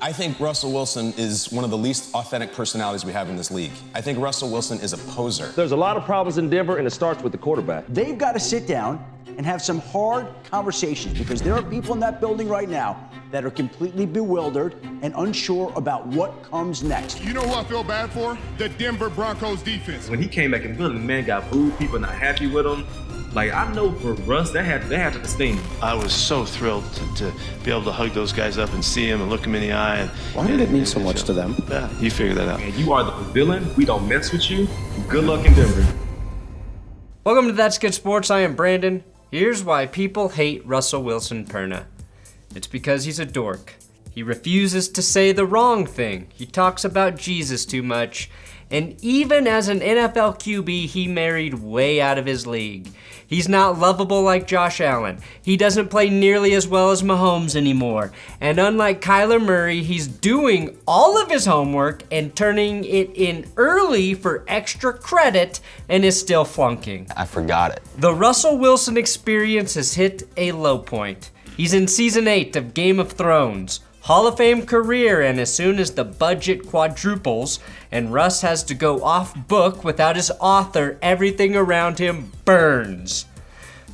I think Russell Wilson is one of the least authentic personalities we have in this league. I think Russell Wilson is a poser. There's a lot of problems in Denver, and it starts with the quarterback. They've got to sit down and have some hard conversations because there are people in that building right now that are completely bewildered and unsure about what comes next. You know who I feel bad for? The Denver Broncos defense. When he came back in the building, the man got booed, people not happy with him. Like, I know for Russ, that had to sting. I was so thrilled to be able to hug those guys up and see them and look them in the eye. Why did it mean so much to them? Yeah, you figure that out. And you are the villain. We don't mess with you. Good luck in Denver. Welcome to That's Good Sports. I am Brandon. Here's why people hate Russell Wilson Perna. It's because he's a dork. He refuses to say the wrong thing. He talks about Jesus too much. And even as an NFL QB, he married way out of his league. He's not lovable like Josh Allen. He doesn't play nearly as well as Mahomes anymore. And unlike Kyler Murray, he's doing all of his homework and turning it in early for extra credit and is still flunking. I forgot it. The Russell Wilson experience has hit a low point. He's in season 8 of Game of Thrones. Hall of Fame career, and as soon as the budget quadruples and Russ has to go off book without his author, everything around him burns.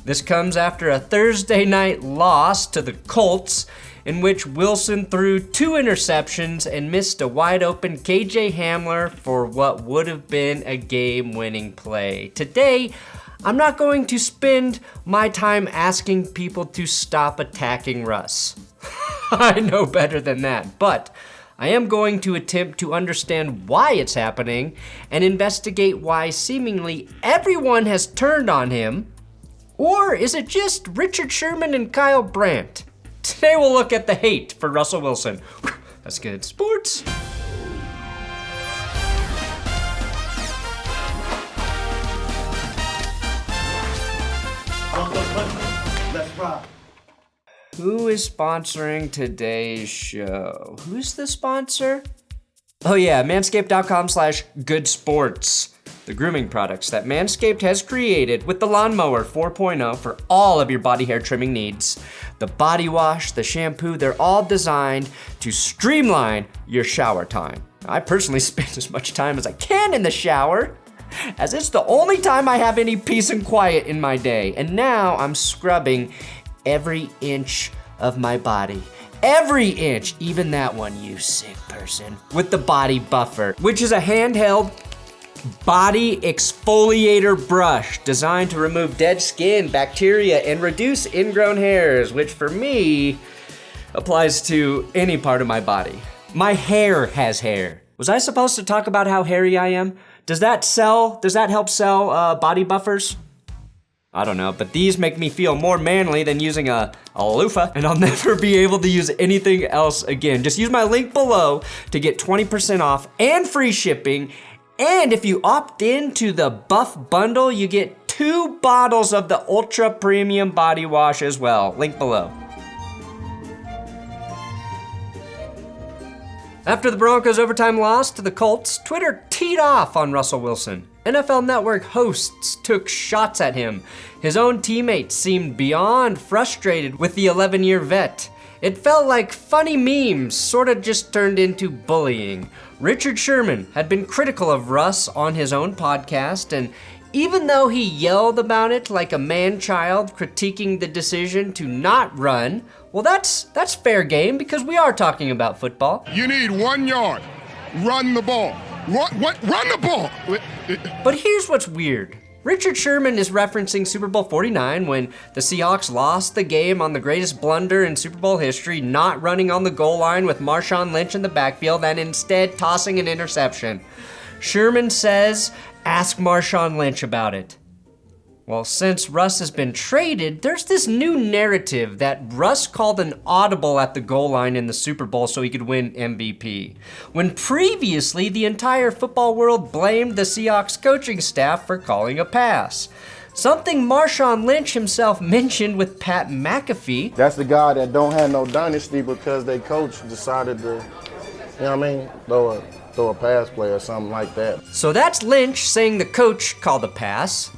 This comes after a Thursday night loss to the Colts in which Wilson threw 2 interceptions and missed a wide open KJ Hamler for what would have been a game-winning play. Today, I'm not going to spend my time asking people to stop attacking Russ. I know better than that, but I am going to attempt to understand why it's happening and investigate why seemingly everyone has turned on him. Or is it just Richard Sherman and Kyle Brandt? Today we'll look at the hate for Russell Wilson. That's good sports. Let's rock. Who is sponsoring today's show? Who's the sponsor? Oh yeah, manscaped.com/goodsports. The grooming products that Manscaped has created with the Lawnmower 4.0 for all of your body hair trimming needs. The body wash, the shampoo, they're all designed to streamline your shower time. I personally spend as much time as I can in the shower, as it's the only time I have any peace and quiet in my day. And now I'm scrubbing every inch of my body. Every inch, even that one, you sick person. With the Body Buffer, which is a handheld body exfoliator brush designed to remove dead skin, bacteria, and reduce ingrown hairs, which for me applies to any part of my body. My hair has hair. Was I supposed to talk about how hairy I am? Does that help sell body buffers? I don't know, but these make me feel more manly than using a loofah, and I'll never be able to use anything else again. Just use my link below to get 20% off and free shipping, and if you opt into the Buff Bundle, you get 2 bottles of the Ultra Premium Body Wash as well. Link below. After the Broncos' overtime loss to the Colts, Twitter teed off on Russell Wilson. NFL Network hosts took shots at him. His own teammates seemed beyond frustrated with the 11-year vet. It felt like funny memes sort of just turned into bullying. Richard Sherman had been critical of Russ on his own podcast, and even though he yelled about it like a man-child critiquing the decision to not run, well, that's fair game because we are talking about football. You need 1 yard. Run the ball. Run the ball. But here's what's weird. Richard Sherman is referencing Super Bowl 49 when the Seahawks lost the game on the greatest blunder in Super Bowl history, not running on the goal line with Marshawn Lynch in the backfield and instead tossing an interception. Sherman says, ask Marshawn Lynch about it. Well, since Russ has been traded, there's this new narrative that Russ called an audible at the goal line in the Super Bowl so he could win MVP. When previously, the entire football world blamed the Seahawks coaching staff for calling a pass. Something Marshawn Lynch himself mentioned with Pat McAfee. That's the guy that don't have no dynasty because their coach decided to, you know what I mean, throw a pass play or something like that. So that's Lynch saying the coach called a pass.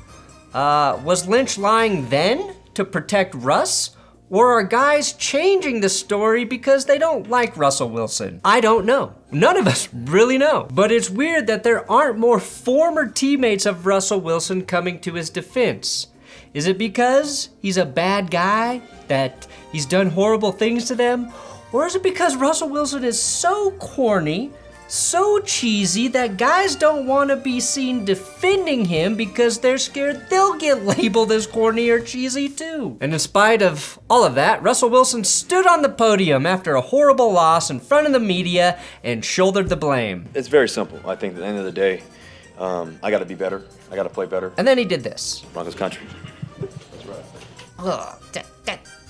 Was Lynch lying then to protect Russ? Or are guys changing the story because they don't like Russell Wilson? I don't know. None of us really know. But it's weird that there aren't more former teammates of Russell Wilson coming to his defense. Is it because he's a bad guy, that he's done horrible things to them? Or is it because Russell Wilson is so corny, so cheesy, that guys don't want to be seen defending him because they're scared they'll get labeled as corny or cheesy too? And in spite of all of that, Russell Wilson stood on the podium after a horrible loss in front of the media and shouldered the blame. It's very simple. I think at the end of the day, I got to be better. I got to play better. And then he did this. Broncos country. That's right. Ugh,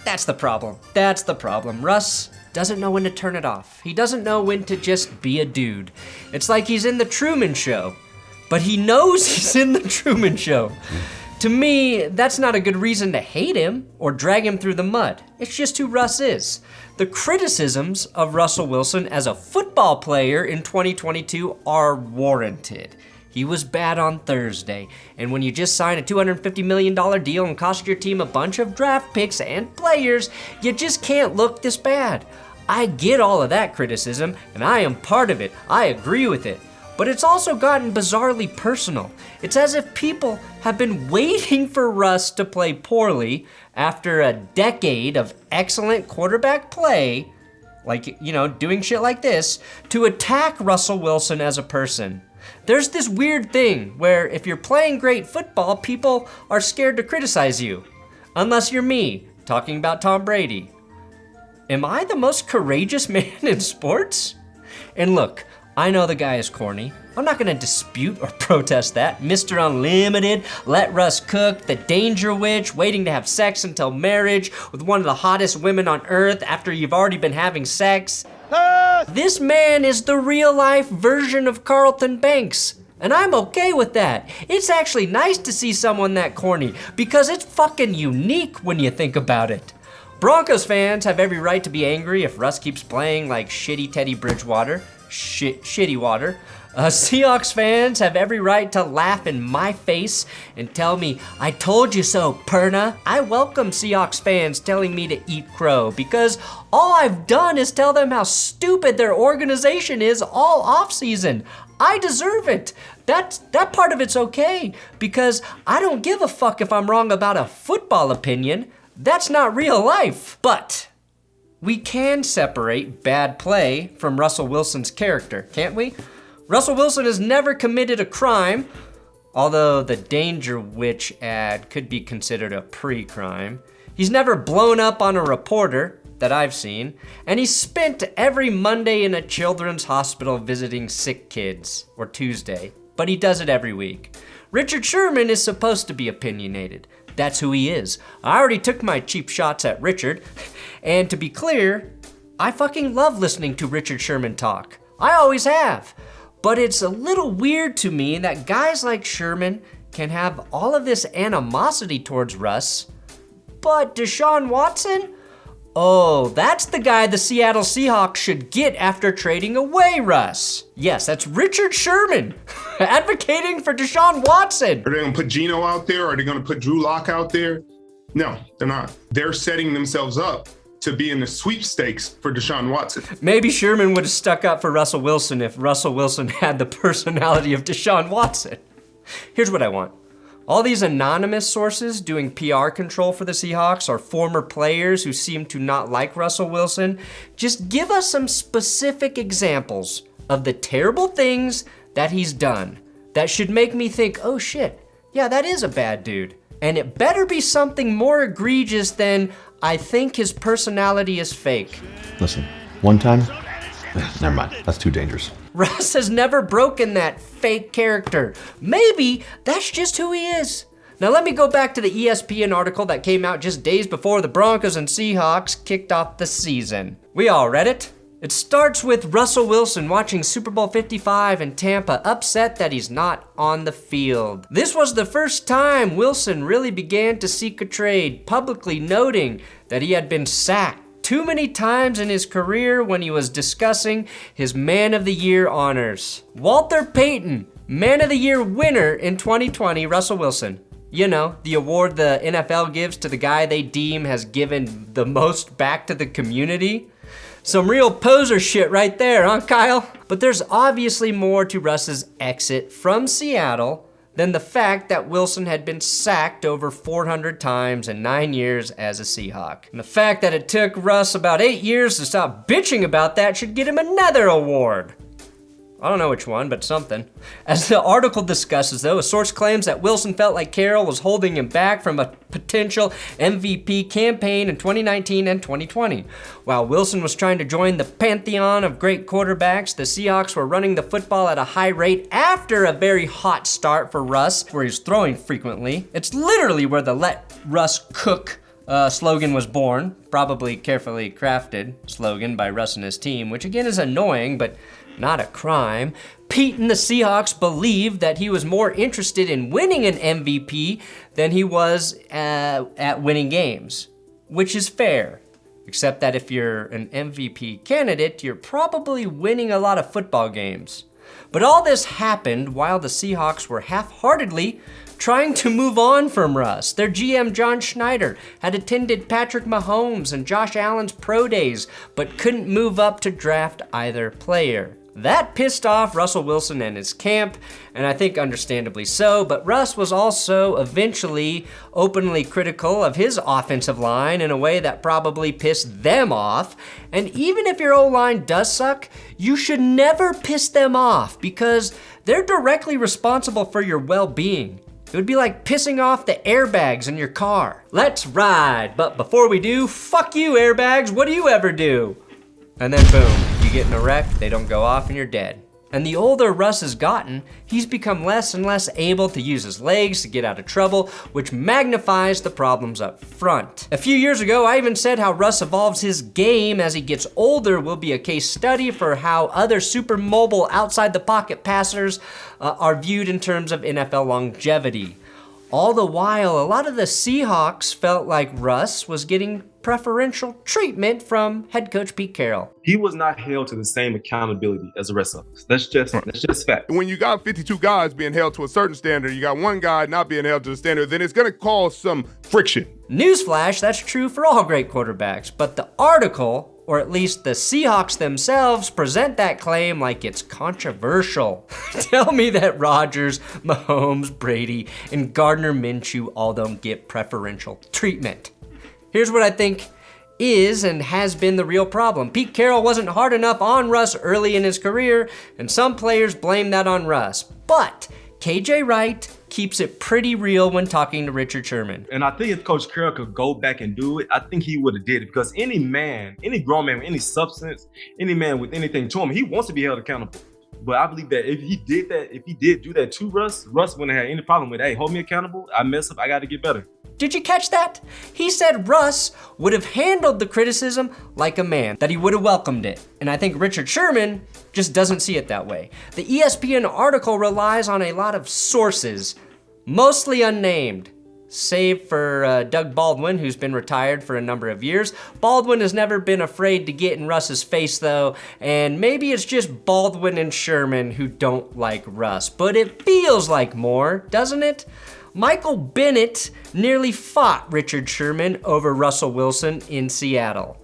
that's the problem. That's the problem. Russ doesn't know when to turn it off. He doesn't know when to just be a dude. It's like he's in the Truman Show, but he knows he's in the Truman Show. To me, that's not a good reason to hate him or drag him through the mud. It's just who Russ is. The criticisms of Russell Wilson as a football player in 2022 are warranted. He was bad on Thursday, and when you just sign a $250 million deal and cost your team a bunch of draft picks and players, you just can't look this bad. I get all of that criticism, and I am part of it. I agree with it. But it's also gotten bizarrely personal. It's as if people have been waiting for Russ to play poorly after a decade of excellent quarterback play, like, doing shit like this, to attack Russell Wilson as a person. There's this weird thing where if you're playing great football, people are scared to criticize you. Unless you're me, talking about Tom Brady. Am I the most courageous man in sports? And look, I know the guy is corny. I'm not gonna dispute or protest that. Mr. Unlimited, let Russ cook, the danger witch, waiting to have sex until marriage with one of the hottest women on earth after you've already been having sex. This man is the real-life version of Carlton Banks, and I'm okay with that. It's actually nice to see someone that corny, because it's fucking unique when you think about it. Broncos fans have every right to be angry if Russ keeps playing like shitty Teddy Bridgewater. Shitty water. Seahawks fans have every right to laugh in my face and tell me, I told you so, Perna. I welcome Seahawks fans telling me to eat crow, because all I've done is tell them how stupid their organization is all offseason. I deserve it. That part of it's okay, because I don't give a fuck if I'm wrong about a football opinion. That's not real life. But we can separate bad play from Russell Wilson's character, can't we? Russell Wilson has never committed a crime, although the Danger Witch ad could be considered a pre-crime. He's never blown up on a reporter that I've seen, and he's spent every Monday in a children's hospital visiting sick kids, or Tuesday, but he does it every week. Richard Sherman is supposed to be opinionated. That's who he is. I already took my cheap shots at Richard, and to be clear, I fucking love listening to Richard Sherman talk. I always have. But it's a little weird to me that guys like Sherman can have all of this animosity towards Russ, but DeSean Watson? Oh, that's the guy the Seattle Seahawks should get after trading away Russ. Yes, that's Richard Sherman advocating for DeSean Watson. Are they going to put Geno out there? Are they going to put Drew Lock out there? No, they're not. They're setting themselves up to be in the sweepstakes for DeSean Watson. Maybe Sherman would have stuck up for Russell Wilson if Russell Wilson had the personality of DeSean Watson. Here's what I want. All these anonymous sources doing PR control for the Seahawks are former players who seem to not like Russell Wilson. Just give us some specific examples of the terrible things that he's done that should make me think, oh shit, yeah, that is a bad dude. And it better be something more egregious than, I think his personality is fake. Listen, one time, never mind, that's too dangerous. Russ has never broken that fake character. Maybe that's just who he is. Now let me go back to the ESPN article that came out just days before the Broncos and Seahawks kicked off the season. We all read it? It starts with Russell Wilson watching Super Bowl 55 in Tampa, upset that he's not on the field. This was the first time Wilson really began to seek a trade, publicly noting that he had been sacked too many times in his career when he was discussing his Man of the Year honors. Walter Payton, Man of the Year winner in 2020, Russell Wilson. You know, the award the NFL gives to the guy they deem has given the most back to the community. Some real poser shit right there, huh, Kyle? But there's obviously more to Russ's exit from Seattle than the fact that Wilson had been sacked over 400 times in 9 years as a Seahawk. And the fact that it took Russ about 8 years to stop bitching about that should get him another award. I don't know which one, but something. As the article discusses, though, a source claims that Wilson felt like Carroll was holding him back from a potential MVP campaign in 2019 and 2020. While Wilson was trying to join the pantheon of great quarterbacks, the Seahawks were running the football at a high rate after a very hot start for Russ, where he's throwing frequently. It's literally where the "Let Russ Cook" slogan was born, probably carefully crafted slogan by Russ and his team, which again is annoying, but not a crime. Pete and the Seahawks believed that he was more interested in winning an MVP than he was at winning games, which is fair. Except that if you're an MVP candidate, you're probably winning a lot of football games. But all this happened while the Seahawks were half-heartedly trying to move on from Russ. Their GM, John Schneider, had attended Patrick Mahomes and Josh Allen's pro days, but couldn't move up to draft either player. That pissed off Russell Wilson and his camp, and I think understandably so, but Russ was also eventually openly critical of his offensive line in a way that probably pissed them off. And even if your O-line does suck, you should never piss them off because they're directly responsible for your well-being. It would be like pissing off the airbags in your car. Let's ride, but before we do, fuck you airbags, what do you ever do? And then boom, you get in a wreck, they don't go off, and you're dead. And the older Russ has gotten, he's become less and less able to use his legs to get out of trouble, which magnifies the problems up front. A few years ago, I even said how Russ evolves his game as he gets older will be a case study for how other super mobile outside the pocket passers are viewed in terms of NFL longevity. All the while, a lot of the Seahawks felt like Russ was getting preferential treatment from head coach Pete Carroll. He was not held to the same accountability as the rest of us. That's just fact. When you got 52 guys being held to a certain standard, you got one guy not being held to the standard, then it's going to cause some friction. Newsflash, that's true for all great quarterbacks, but the article, or at least the Seahawks themselves, present that claim like it's controversial. Tell me that Rodgers, Mahomes, Brady, and Gardner Minshew all don't get preferential treatment. Here's what I think is and has been the real problem. Pete Carroll wasn't hard enough on Russ early in his career, and some players blame that on Russ. But KJ Wright keeps it pretty real when talking to Richard Sherman. And I think if Coach Carroll could go back and do it, I think he would have did it because any man, any grown man with any substance, any man with anything to him, he wants to be held accountable. But I believe that if he did do that to Russ wouldn't have had any problem with, hey, hold me accountable. I mess up. I got to get better. Did you catch that? He said Russ would have handled the criticism like a man, that he would have welcomed it. And I think Richard Sherman just doesn't see it that way. The ESPN article relies on a lot of sources, mostly unnamed, save for Doug Baldwin, who's been retired for a number of years. Baldwin has never been afraid to get in Russ's face, though, and maybe it's just Baldwin and Sherman who don't like Russ, but it feels like more, doesn't it? Michael Bennett nearly fought Richard Sherman over Russell Wilson in Seattle.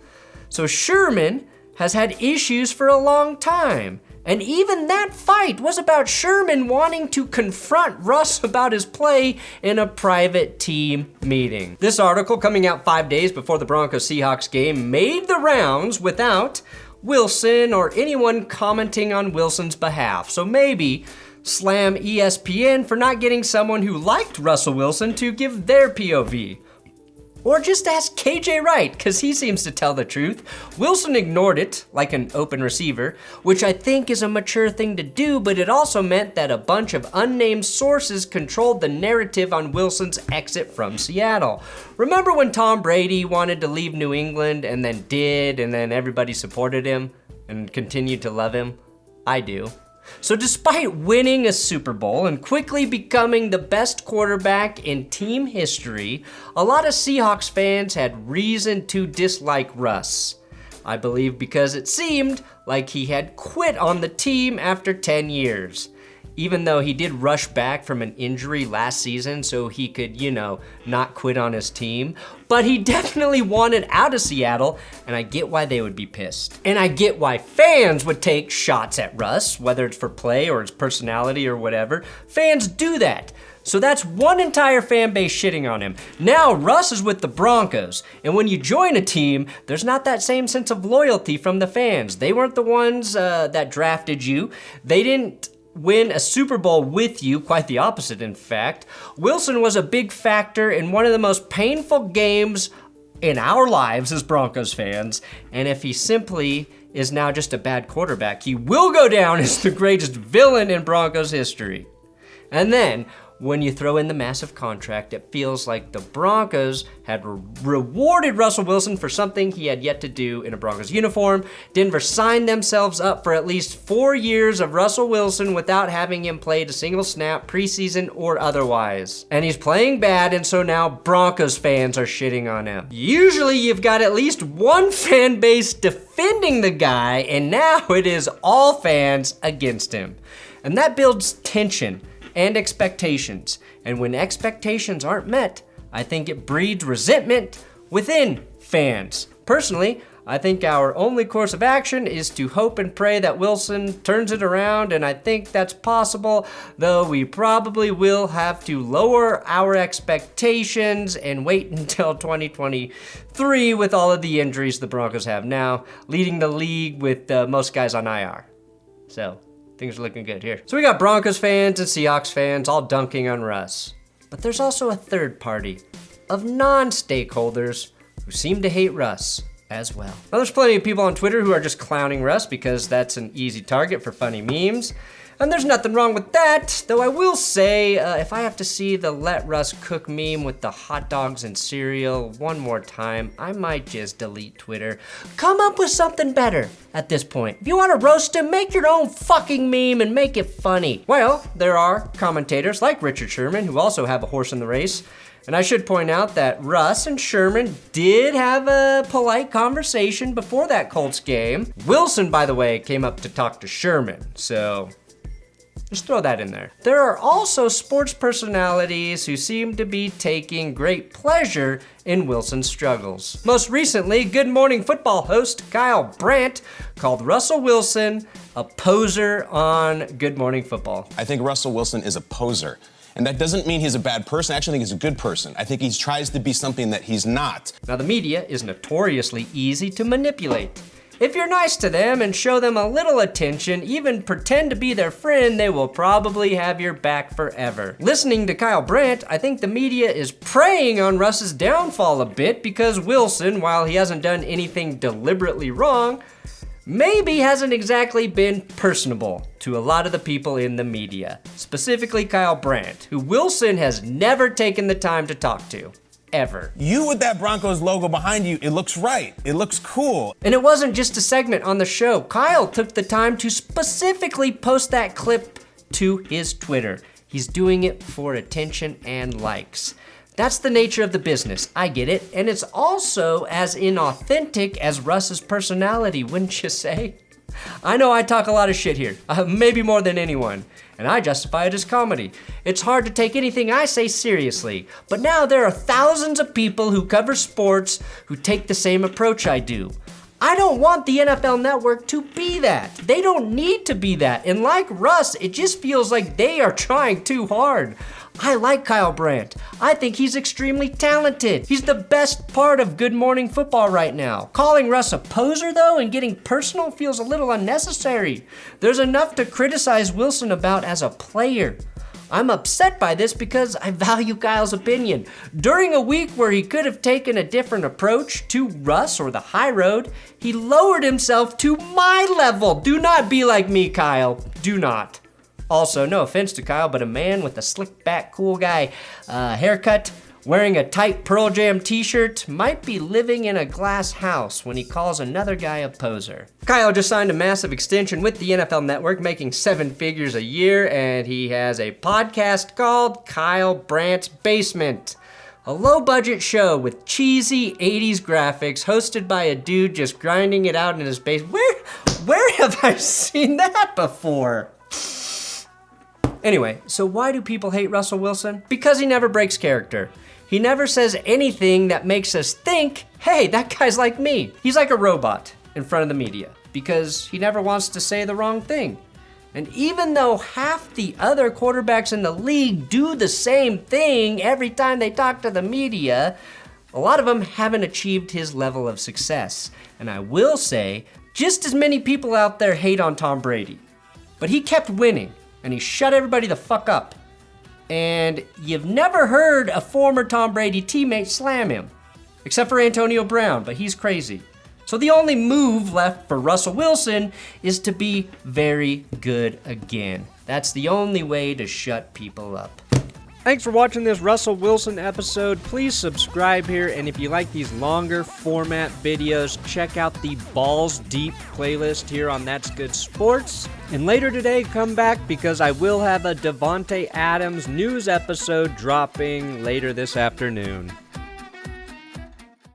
So Sherman has had issues for a long time. And even that fight was about Sherman wanting to confront Russ about his play in a private team meeting. This article, coming out 5 days before the Broncos-Seahawks game, made the rounds without Wilson or anyone commenting on Wilson's behalf. So maybe slam ESPN for not getting someone who liked Russell Wilson to give their POV. Or just ask KJ Wright, because he seems to tell the truth. Wilson ignored it, like an open receiver, which I think is a mature thing to do, but it also meant that a bunch of unnamed sources controlled the narrative on Wilson's exit from Seattle. Remember when Tom Brady wanted to leave New England and then did, and then everybody supported him and continued to love him? I do. So despite winning a Super Bowl and quickly becoming the best quarterback in team history, a lot of Seahawks fans had reason to dislike Russ. I believe because it seemed like he had quit on the team after 10 years. even though he did rush back from an injury last season so he could, not quit on his team. But he definitely wanted out of Seattle, and I get why they would be pissed. And I get why fans would take shots at Russ, whether it's for play or his personality or whatever. Fans do that. So that's one entire fan base shitting on him. Now Russ is with the Broncos, and when you join a team, there's not that same sense of loyalty from the fans. They weren't the ones that drafted you. They didn't win a Super Bowl with you, quite the opposite in fact. Wilson was a big factor in one of the most painful games in our lives as Broncos fans, and if he simply is now just a bad quarterback, he will go down as the greatest villain in Broncos history. And then, when you throw in the massive contract, it feels like the Broncos had rewarded Russell Wilson for something he had yet to do in a Broncos uniform. Denver signed themselves up for at least 4 years of Russell Wilson without having him played a single snap, preseason or otherwise. And he's playing bad, and so now Broncos fans are shitting on him. Usually you've got at least one fan base defending the guy, and now it is all fans against him. And that builds tension and expectations. And when expectations aren't met, I think it breeds resentment within fans. Personally, I think our only course of action is to hope and pray that Wilson turns it around, and I think that's possible, though we probably will have to lower our expectations and wait until 2023 with all of the injuries the Broncos have now, leading the league with most guys on IR. So, things are looking good here. So we got Broncos fans and Seahawks fans all dunking on Russ. But there's also a third party of non-stakeholders who seem to hate Russ as well. Now there's plenty of people on Twitter who are just clowning Russ because that's an easy target for funny memes. And there's nothing wrong with that, though I will say, if I have to see the Let Russ Cook meme with the hot dogs and cereal one more time, I might just delete Twitter. Come up with something better at this point. If you want to roast him, make your own fucking meme and make it funny. Well, there are commentators like Richard Sherman who also have a horse in the race. And I should point out that Russ and Sherman did have a polite conversation before that Colts game. Wilson, by the way, came up to talk to Sherman, so just throw that in there. There are also sports personalities who seem to be taking great pleasure in Wilson's struggles. Most recently, Good Morning Football host Kyle Brandt called Russell Wilson a poser on Good Morning Football. I think Russell Wilson is a poser. And that doesn't mean he's a bad person. I actually think he's a good person. I think he tries to be something that he's not. Now, the media is notoriously easy to manipulate. If you're nice to them and show them a little attention, even pretend to be their friend, they will probably have your back forever. Listening to Kyle Brandt, I think the media is preying on Russ's downfall a bit because Wilson, while he hasn't done anything deliberately wrong, maybe hasn't exactly been personable to a lot of the people in the media, specifically Kyle Brandt, who Wilson has never taken the time to talk to. Ever. You with that Broncos logo behind you, it looks right. It looks cool. And it wasn't just a segment on the show. Kyle took the time to specifically post that clip to his Twitter. He's doing it for attention and likes. That's the nature of the business. I get it. And it's also as inauthentic as Russ's personality, wouldn't you say? I know I talk a lot of shit here, maybe more than anyone, and I justify it as comedy. It's hard to take anything I say seriously, but now there are thousands of people who cover sports who take the same approach I do. I don't want the NFL Network to be that. They don't need to be that, and like Russ, it just feels like they are trying too hard. I like Kyle Brandt. I think he's extremely talented. He's the best part of Good Morning Football right now. Calling Russ a poser, though, and getting personal feels a little unnecessary. There's enough to criticize Wilson about as a player. I'm upset by this because I value Kyle's opinion. During a week where he could have taken a different approach to Russ or the high road, he lowered himself to my level. Do not be like me, Kyle. Do not. Also, no offense to Kyle, but a man with a slick back, cool guy haircut, wearing a tight Pearl Jam t-shirt, might be living in a glass house when he calls another guy a poser. Kyle just signed a massive extension with the NFL Network, making 7 figures a year, and he has a podcast called Kyle Brandt's Basement. A low-budget show with cheesy 80s graphics hosted by a dude just grinding it out in his basement. Where have I seen that before? Anyway, so why do people hate Russell Wilson? Because he never breaks character. He never says anything that makes us think, hey, that guy's like me. He's like a robot in front of the media because he never wants to say the wrong thing. And even though half the other quarterbacks in the league do the same thing every time they talk to the media, a lot of them haven't achieved his level of success. And I will say, just as many people out there hate on Tom Brady. But he kept winning, and he shut everybody the fuck up. And you've never heard a former Tom Brady teammate slam him, except for Antonio Brown, but he's crazy. So the only move left for Russell Wilson is to be very good again. That's the only way to shut people up. Thanks for watching this Russell Wilson episode. Please subscribe here, and if you like these longer format videos, check out the Balls Deep playlist here on That's Good Sports. And later today, come back because I will have a Devontae Adams news episode dropping later this afternoon.